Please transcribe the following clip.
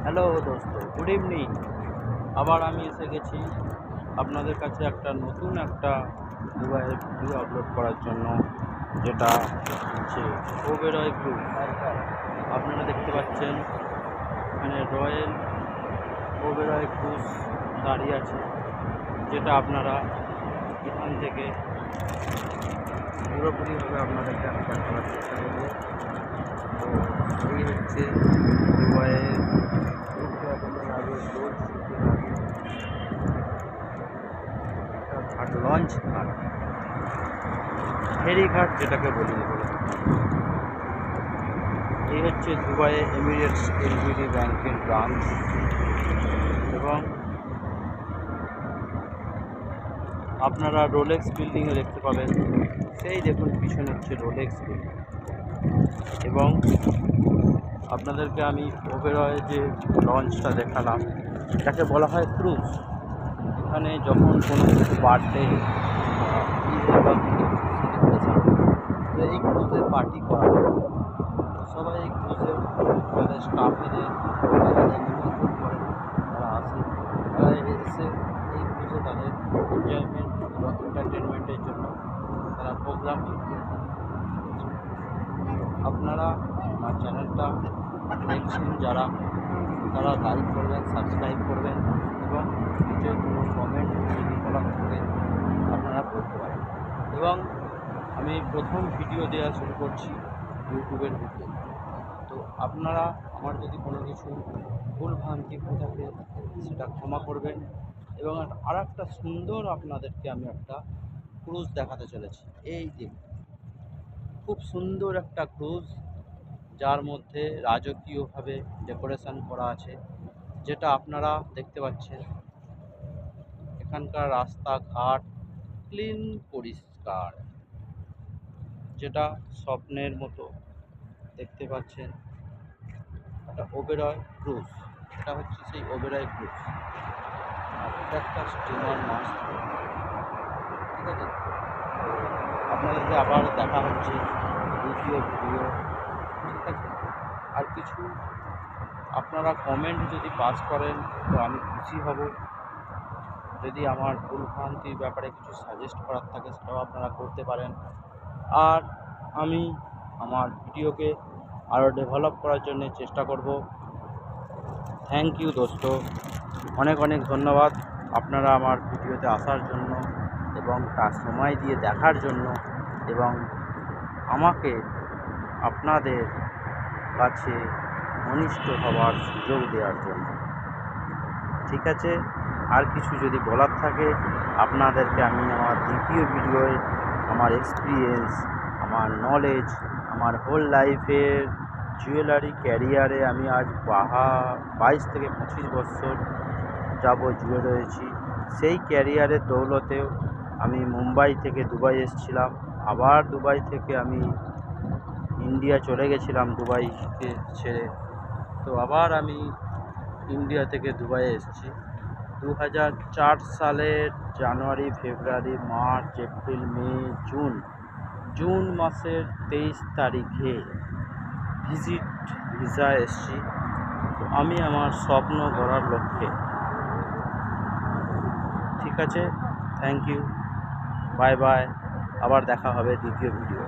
Hello দোস্ত, good evening. আবার আমি এসে গেছি আপনাদের কাছে নতুন একটা দুবাইয়ের ভিডিও আপলোড করার জন্য, যেটা হচ্ছে ওবেরয় গ্রুপ। আপনারা দেখতে পাচ্ছেন এখানে রয়্যাল ওবেরয় ক্রুজ দাঁড়িয়ে আছে, যেটা আপনারা এখান থেকে পুরোপুরিভাবে আপনাদেরকে আমি দেখানোর চেষ্টা করব। তো এই হচ্ছে দুবাইয়ের ঘাট, লঞ্চ ঘাট, ফেরিঘাট যেটাকে বলি বলে। এই হচ্ছে দুবাইয়ে এমিরেটস এলবিডি ব্যাংকের ব্রাঞ্চ, এবং আপনারা রোলেক্স বিল্ডিংয়ে দেখতে পাবেন। সেই দেখুন পিছনে হচ্ছে রোলেক্স বিল্ডিং। এবং আপনাদেরকে আমি ওবেরয় যে লঞ্চটা দেখালাম, এটাকে বলা হয় ক্রুজ। এখানে যখন কোনো কিছু বার্থডে এই ক্রুজে পার্টি করা হয়, সবাই এই ক্রুজে তাদের স্টাফেদের নিমন্ত্রণ করে, তারা আসে, তারা এসে এই ক্রুজে তাদের এনজয়মেন্ট এবং এন্টারটেনমেন্টের জন্য তারা প্রোগ্রাম করে। আপনারা আমার চ্যানেলটা দেখছেন যারা, তারা লাইক করবেন, সাবস্ক্রাইব করবেন, এবং নিচে কোনো কমেন্ট যদি বলার থাকে আপনারা করতে পারেন। এবং আমি প্রথম ভিডিও দেওয়া শুরু করছি ইউটিউবের ভিডিও। তো আপনারা আমার যদি কোনো কিছু ভুল ভ্রান্তি হয়ে থাকে সেটা ক্ষমা করবেন। এবং আর একটা সুন্দর আপনাদেরকে আমি একটা ক্রুজ দেখাতে চলেছি। এই যে খুব সুন্দর একটা ক্রুজ, যার মধ্যে রাজকীয়ভাবে ডেকোরেশন করা আছে, যেটা আপনারা দেখতে পাচ্ছেন। এখানকার রাস্তাঘাট ক্লিন, পরিষ্কার, যেটা স্বপ্নের মতো দেখতে পাচ্ছেন। এটা ওবেরয় ক্রুজ, এটা হচ্ছে সেই ওবেরয় ক্রুজ। আর এটা একটা স্টিমার মাছ, ঠিক আছে। তো আপনাদেরকে আবার দেখা হচ্ছে দ্বিতীয় ভিডিও, ঠিক আছে। আর কিছু আপনারা কমেন্ট যদি পাস করেন তো আমি খুশি হব। যদি আমার ভুলভ্রান্তির ব্যাপারে কিছু সাজেস্ট করার থাকে সেটাও আপনারা করতে পারেন। আর আমি আমার ভিডিওকে আরও ডেভেলপ করার জন্য চেষ্টা করব। থ্যাংক ইউ দোস্ত, অনেক অনেক ধন্যবাদ আপনারা আমার ভিডিওতে আসার জন্য, এবং তার সময় দিয়ে দেখার জন্য, এবং আমাকে আপনাদের কাছে ঘনিষ্ঠ হওয়ার সুযোগ দেওয়ার জন্য। ঠিক আছে, আর কিছু যদি বলার থাকে আপনাদেরকে আমি আমার দ্বিতীয় ভিডিওয় আমার এক্সপিরিয়েন্স, আমার নলেজ, আমার হোল লাইফের জুয়েলারি ক্যারিয়ারে আমি আজ 22 থেকে 25 বছর জুড়ে রয়েছি। সেই ক্যারিয়ারের দৌলতেও আমি মুম্বাই থেকে দুবাই এসেছিলাম, আবার দুবাই থেকে আমি ইন্ডিয়া চলে গেছিলাম দুবাইকে ছেড়ে। তো আবার আমি ইন্ডিয়া থেকে দুবাইয়ে এসেছি 2004 সালের জানুয়ারি, ফেব্রুয়ারি, মার্চ, এপ্রিল, মে, জুন মাসের 23 তারিখে ভিজিট ভিসা এসেছি। তো আমি আমার স্বপ্ন গড়ার লক্ষ্যে। ঠিক আছে, থ্যাংক ইউ, বাই বাই, আবার দেখা হবে দ্বিতীয় ভিডিও।